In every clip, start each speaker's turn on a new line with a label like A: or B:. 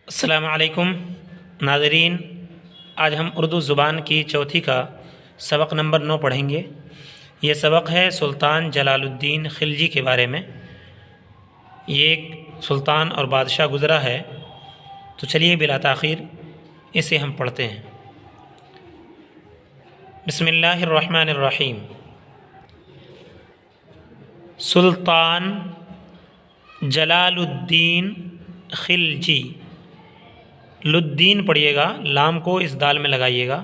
A: السلام علیکم ناظرین، آج ہم اردو زبان کی چوتھی کا سبق نمبر 9 پڑھیں گے۔ یہ سبق ہے سلطان جلال الدین خلجی کے بارے میں۔ یہ ایک سلطان اور بادشاہ گزرا ہے، تو چلیے بلا تاخیر اسے ہم پڑھتے ہیں۔ بسم اللہ الرحمن الرحیم۔ سلطان جلال الدین خلجی، لدین پڑھیے گا، لام کو اس دال میں لگائیے گا،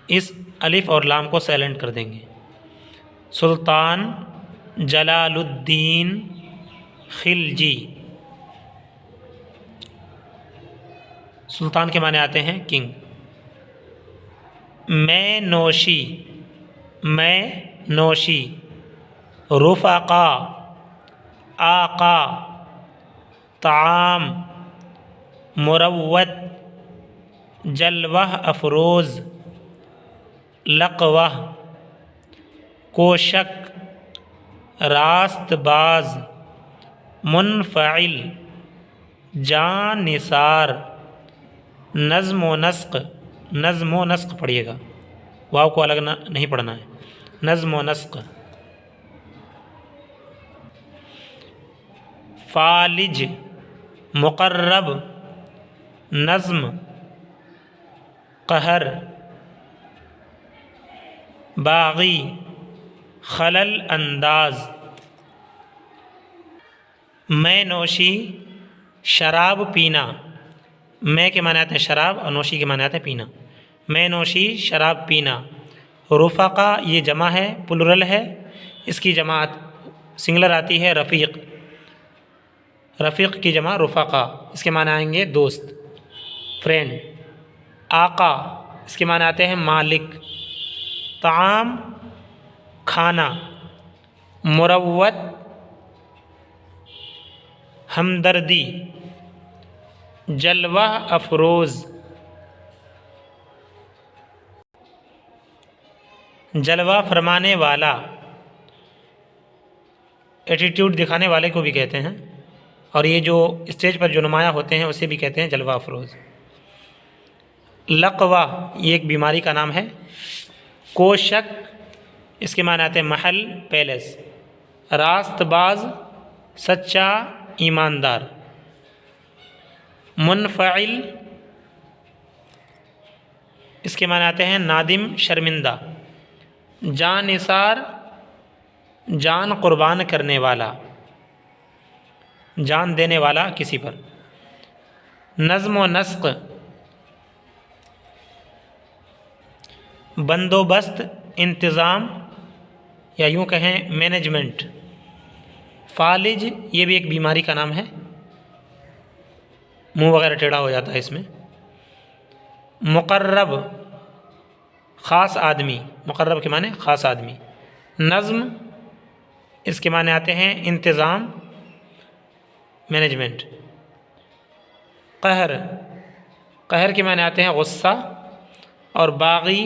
A: اس الف اور لام کو سائلنٹ کر دیں گے۔ سلطان جلال الدین خلجی، سلطان کے معنی آتے ہیں کنگ۔ میں نوشی، میں نوشی، رفقا آقا، طعام مروت، جلوہ افروز، لقوہ کوشک، راست باز، منفعل، جان نثار، نظم و نسق، نظم و نسق پڑھیے گا، واو کو الگ نہیں پڑھنا ہے، نظم و نسق۔ فالج مقرب، نظم، قہر، باغی، خلل انداز۔ میں نوشی، شراب پینا، میں کے معنی آتے ہیں شراب اور نوشی کے معنی آتے ہیں پینا۔ میں نوشی، شراب پینا۔ رفقا یہ جمع ہے، پلورل ہے، اس کی جماعت سنگلر آتی ہے رفیق، رفیق کی جمع رفقا، اس کے معنی آئیں گے دوست، فرینڈ۔ آقا اس کے معنی آتے ہیں مالک۔ طعام کھانا، مروت ہمدردی، جلوہ افروز، جلوہ فرمانے والا، ایٹیٹیوڈ دکھانے والے کو بھی کہتے ہیں، اور یہ جو اسٹیج پر جو نمایاں ہوتے ہیں اسے بھی کہتے ہیں جلوہ افروز۔ لقوہ یہ ایک بیماری کا نام ہے۔ کوشک اس کے معنی آتے ہیں محل، پیلس۔ راست باز سچا، ایماندار۔ منفعل اس کے معنی آتے ہیں نادم، شرمندہ۔ جان نثار جان قربان کرنے والا، جان دینے والا کسی پر۔ نظم و نسق بندوبست، انتظام، یا یوں کہیں مینجمنٹ۔ فالج یہ بھی ایک بیماری کا نام ہے، منہ وغیرہ ٹیڑھا ہو جاتا ہے اس میں۔ مقرب خاص آدمی، مقرب کے معنی خاص آدمی۔ نظم اس کے معنی آتے ہیں انتظام، مینجمنٹ۔ قہر، قہر کے معنی آتے ہیں غصہ، اور باغی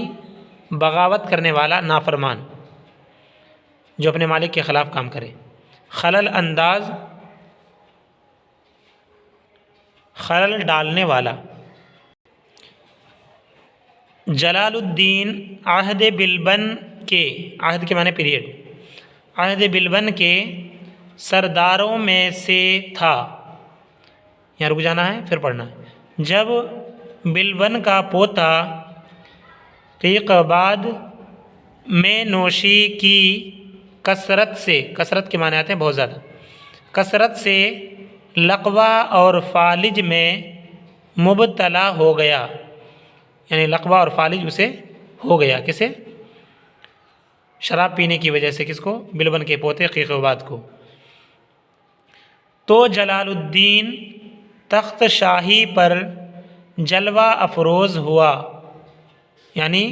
A: بغاوت کرنے والا، نافرمان، جو اپنے مالک کے خلاف کام کرے۔ خلل انداز خلل ڈالنے والا۔ جلال الدین عہد بلبن کے، عہد کے معنی پیریڈ، عہد بلبن کے سرداروں میں سے تھا۔ یہاں رک جانا ہے پھر پڑھنا ہے۔ جب بلبن کا پوتا قیقباد میں نوشی کی کثرت سے، کثرت کے معنی آتے ہیں بہت زیادہ، کثرت سے لقوہ اور فالج میں مبتلا ہو گیا، یعنی لقوہ اور فالج اسے ہو گیا، کسے؟ شراب پینے کی وجہ سے۔ کس کو؟ بلبن کے پوتے قیقباد کو۔ تو جلال الدین تخت شاہی پر جلوہ افروز ہوا، یعنی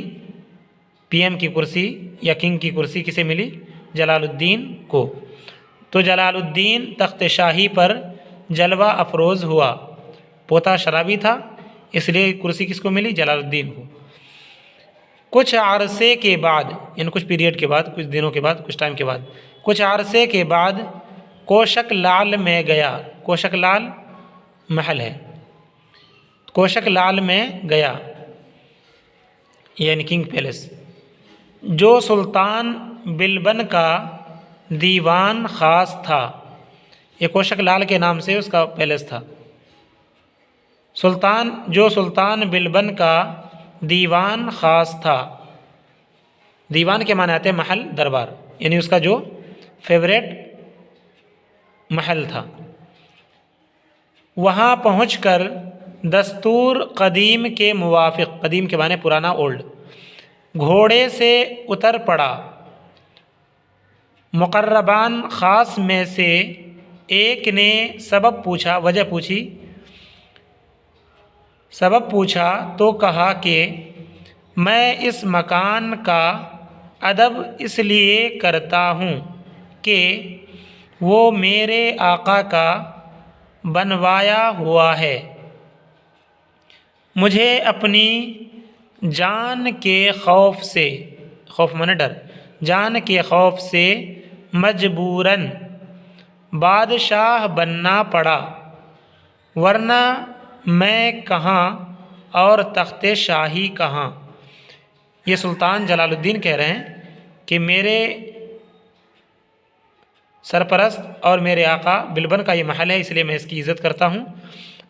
A: پی ایم کی کرسی یا کنگ کی کرسی کسے ملی؟ جلال الدین کو۔ تو جلال الدین تخت شاہی پر جلوہ افروز ہوا، پوتا شرابی تھا اس لیے کرسی کس کو ملی؟ جلال الدین کو۔ کچھ عرصے کے بعد، یعنی کچھ پیریڈ کے بعد، کچھ دنوں کے بعد، کچھ ٹائم کے بعد، کچھ عرصے کے بعد کوشک لال میں گیا۔ کوشک لال محل ہے، کوشک لال میں گیا یعنی کنگ پیلس، جو سلطان بلبن کا دیوان خاص تھا، یہ کوشک لال کے نام سے اس کا پیلس تھا، جو سلطان بلبن کا دیوان خاص تھا۔ دیوان کے معنی آتے ہیں محل، دربار، یعنی اس کا جو فیوریٹ محل تھا۔ وہاں پہنچ کر دستور قدیم کے موافق، قدیم کے معنی پرانا، اولڈ، گھوڑے سے اتر پڑا۔ مقربان خاص میں سے ایک نے سبب پوچھا، وجہ پوچھی، سبب پوچھا تو کہا کہ میں اس مکان کا ادب اس لیے کرتا ہوں کہ وہ میرے آقا کا بنوایا ہوا ہے، مجھے اپنی جان کے خوف سے، خوف مانے ڈر، جان کے خوف سے مجبوراً بادشاہ بننا پڑا، ورنہ میں کہاں اور تخت شاہی کہاں۔ یہ سلطان جلال الدین کہہ رہے ہیں کہ میرے سرپرست اور میرے آقا بلبن کا یہ محل ہے، اس لیے میں اس کی عزت کرتا ہوں۔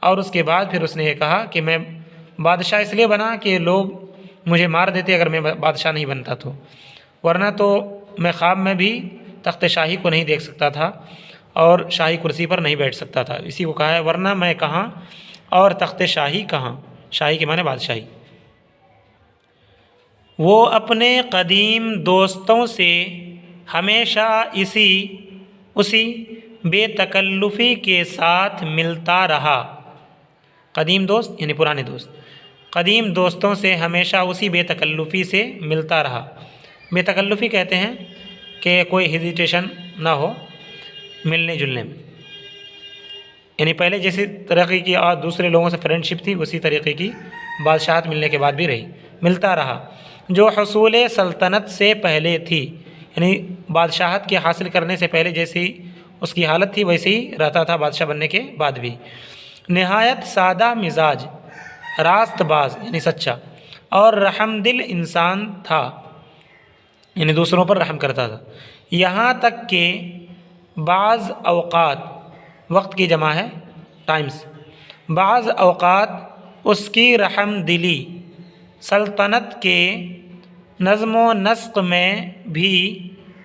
A: اور اس کے بعد پھر اس نے یہ کہا کہ میں بادشاہ اس لیے بنا کہ لوگ مجھے مار دیتے اگر میں بادشاہ نہیں بنتا تو، ورنہ تو میں خواب میں بھی تخت شاہی کو نہیں دیکھ سکتا تھا اور شاہی کرسی پر نہیں بیٹھ سکتا تھا۔ اسی کو کہا ہے ورنہ میں کہاں اور تخت شاہی کہاں، شاہی کے معنی بادشاہی۔ وہ اپنے قدیم دوستوں سے ہمیشہ اسی بے تکلفی کے ساتھ ملتا رہا۔ قدیم دوست یعنی پرانے دوست، قدیم دوستوں سے ہمیشہ اسی بے تکلفی سے ملتا رہا۔ بے تکلفی کہتے ہیں کہ کوئی ہیزیٹیشن نہ ہو ملنے جلنے میں، یعنی پہلے جیسی طریقے کی اور دوسرے لوگوں سے فرینڈ شپ تھی اسی طریقے کی بادشاہت ملنے کے بعد بھی رہی، ملتا رہا، جو حصول سلطنت سے پہلے تھی، یعنی بادشاہت کے حاصل کرنے سے پہلے جیسی اس کی حالت تھی ویسے ہی رہتا تھا بادشاہ بننے کے بعد بھی۔ نہایت سادہ مزاج، راست باز یعنی سچا، اور رحم دل انسان تھا، یعنی دوسروں پر رحم کرتا تھا، یہاں تک کہ بعض اوقات، وقت کی جمع ہے ٹائمز، بعض اوقات اس کی رحم دلی سلطنت کے نظم و نسق میں بھی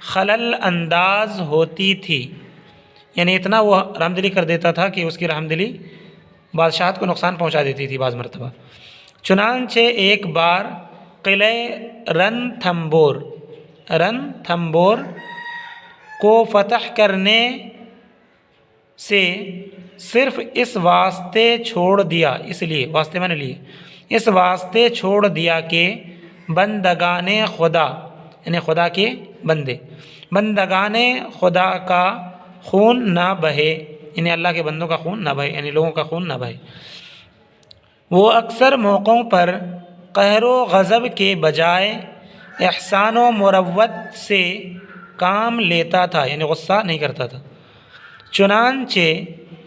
A: خلل انداز ہوتی تھی، یعنی اتنا وہ رحم دلی کر دیتا تھا کہ اس کی رحم دلی بادشاہت کو نقصان پہنچا دیتی تھی بعض مرتبہ۔ چنانچہ ایک بار قلعہ رن تھمبور کو فتح کرنے سے صرف اس واسطے چھوڑ دیا، اس لیے واسطے میں نے لیے، اس واسطے چھوڑ دیا کہ بندگان خدا یعنی خدا کے بندے، بندگان خدا کا خون نہ بہے، یعنی اللہ کے بندوں کا خون نہ بہے، یعنی لوگوں کا خون نہ بہے۔ وہ اکثر موقعوں پر قہر و غضب کے بجائے احسان و مروت سے کام لیتا تھا، یعنی غصہ نہیں کرتا تھا۔ چنانچہ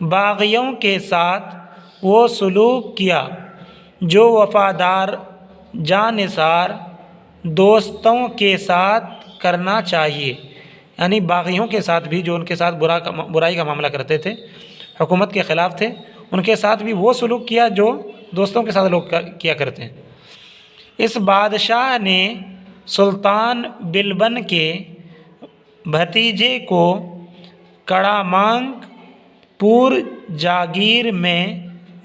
A: باغیوں کے ساتھ وہ سلوک کیا جو وفادار جانثار دوستوں کے ساتھ کرنا چاہیے، یعنی باغیوں کے ساتھ بھی جو ان کے ساتھ برائی کا معاملہ کرتے تھے، حکومت کے خلاف تھے، ان کے ساتھ بھی وہ سلوک کیا جو دوستوں کے ساتھ لوگ کیا کرتے ہیں۔ اس بادشاہ نے سلطان بلبن کے بھتیجے کو کڑامانگ پور جاگیر میں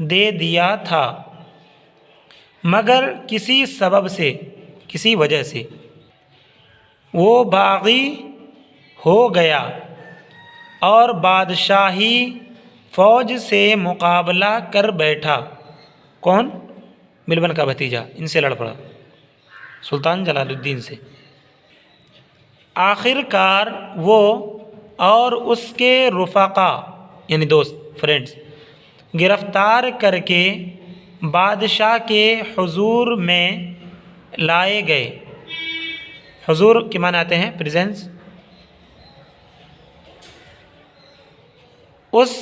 A: دے دیا تھا، مگر کسی سبب سے، کسی وجہ سے وہ باغی ہو گیا اور بادشاہی فوج سے مقابلہ کر بیٹھا۔ کون؟ بلبن کا بھتیجا، ان سے لڑ پڑا سلطان جلال الدین سے۔ آخر کار وہ اور اس کے رفقا یعنی دوست، فرینڈز، گرفتار کر کے بادشاہ کے حضور میں لائے گئے۔ حضور کے معنی آتے ہیں پریزنس۔ اس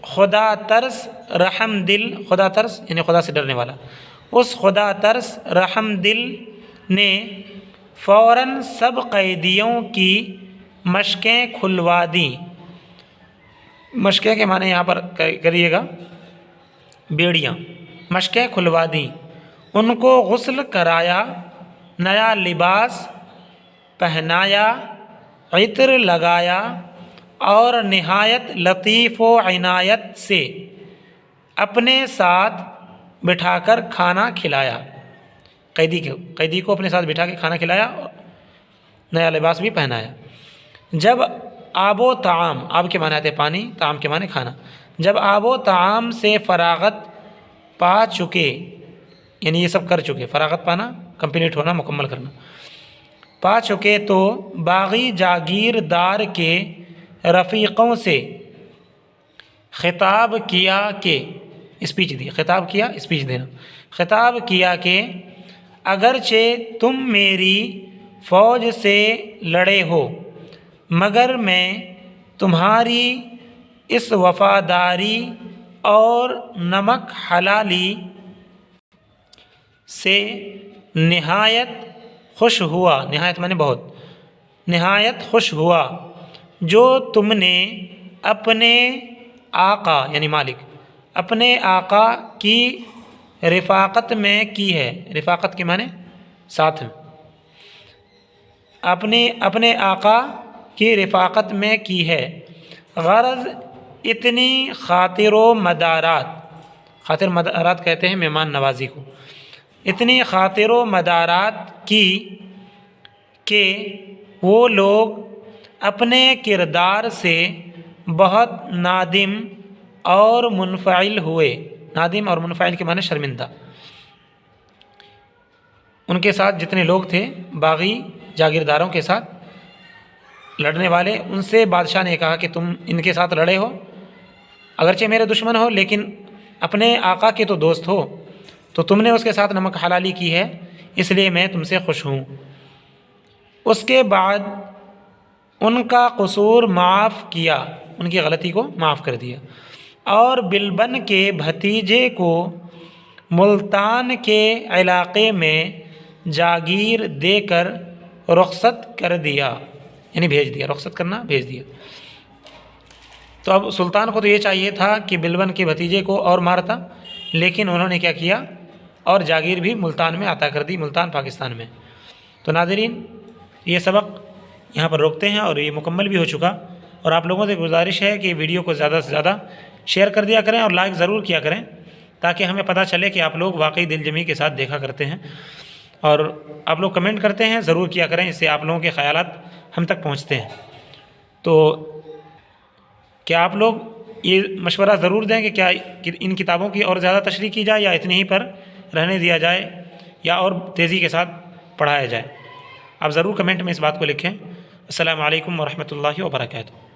A: خدا ترس رحم دل، خدا ترس یعنی خدا سے ڈرنے والا، اس خدا ترس رحم دل نے فوراً سب قیدیوں کی مشقیں کھلوا دیں۔ مشقیں کے معنی یہاں پر کریے گا بیڑیاں، مشقیں کھلوا دیں، ان کو غسل کرایا، نیا لباس پہنایا، عطر لگایا اور نہایت لطیف و عنایت سے اپنے ساتھ بٹھا کر کھانا کھلایا۔ قیدی کو اپنے ساتھ بٹھا کے کھانا کھلایا، نیا لباس بھی پہنایا۔ جب آب و طعام، آب کے معنی آتے پانی، طعام کے معنی کھانا، جب آب و طعام سے فراغت پا چکے، یعنی یہ سب کر چکے، فراغت پانا کمپلیٹ ہونا، مکمل کرنا، پا چکے تو باغی جاگیردار کے رفیقوں سے خطاب کیا کہ اسپیچ دی، خطاب کیا اسپیچ دینا، خطاب کیا کہ اگرچہ تم میری فوج سے لڑے ہو مگر میں تمہاری اس وفاداری اور نمک حلالی سے نہایت خوش ہوا، نہایت معنی بہت، نہایت خوش ہوا جو تم نے اپنے آقا یعنی مالک، اپنے آقا کی رفاقت میں کی ہے، رفاقت کے معنی ساتھ میں، اپنے آقا کی رفاقت میں کی ہے، غرض اتنی خاطر و مدارات، خاطر مدارات کہتے ہیں مہمان نوازی کو، اتنی خاطر و مدارات کی کہ وہ لوگ اپنے کردار سے بہت نادم اور منفعل ہوئے، نادم اور منفعل کے معنی شرمندہ۔ ان کے ساتھ جتنے لوگ تھے باغی جاگیرداروں کے ساتھ لڑنے والے، ان سے بادشاہ نے کہا کہ تم ان کے ساتھ لڑے ہو، اگرچہ میرے دشمن ہو لیکن اپنے آقا کے تو دوست ہو، تو تم نے اس کے ساتھ نمک حلالی کی ہے، اس لیے میں تم سے خوش ہوں۔ اس کے بعد ان کا قصور معاف کیا، ان کی غلطی کو معاف کر دیا، اور بلبن کے بھتیجے کو ملتان کے علاقے میں جاگیر دے کر رخصت کر دیا، یعنی بھیج دیا، رخصت کرنا بھیج دیا۔ تو اب سلطان کو تو یہ چاہیے تھا کہ بلبن کے بھتیجے کو اور مارتا، لیکن انہوں نے کیا کیا، اور جاگیر بھی ملتان میں عطا کر دی، ملتان پاکستان میں۔ تو ناظرین یہ سبق یہاں پر روکتے ہیں اور یہ مکمل بھی ہو چکا، اور آپ لوگوں سے گزارش ہے کہ ویڈیو کو زیادہ سے زیادہ شیئر کر دیا کریں اور لائک ضرور کیا کریں، تاکہ ہمیں پتہ چلے کہ آپ لوگ واقعی دل جمعی کے ساتھ دیکھا کرتے ہیں، اور آپ لوگ کمنٹ کرتے ہیں ضرور کیا کریں، اس سے آپ لوگوں کے خیالات ہم تک پہنچتے ہیں۔ تو کیا آپ لوگ یہ مشورہ ضرور دیں کہ کیا ان کتابوں کی اور زیادہ تشریح کی جائے یا اتنی ہی پر رہنے دیا جائے یا اور تیزی کے ساتھ پڑھایا جائے؟ آپ ضرور کمنٹ میں اس بات کو لکھیں۔ السلام علیکم ورحمۃ اللہ وبرکاتہ۔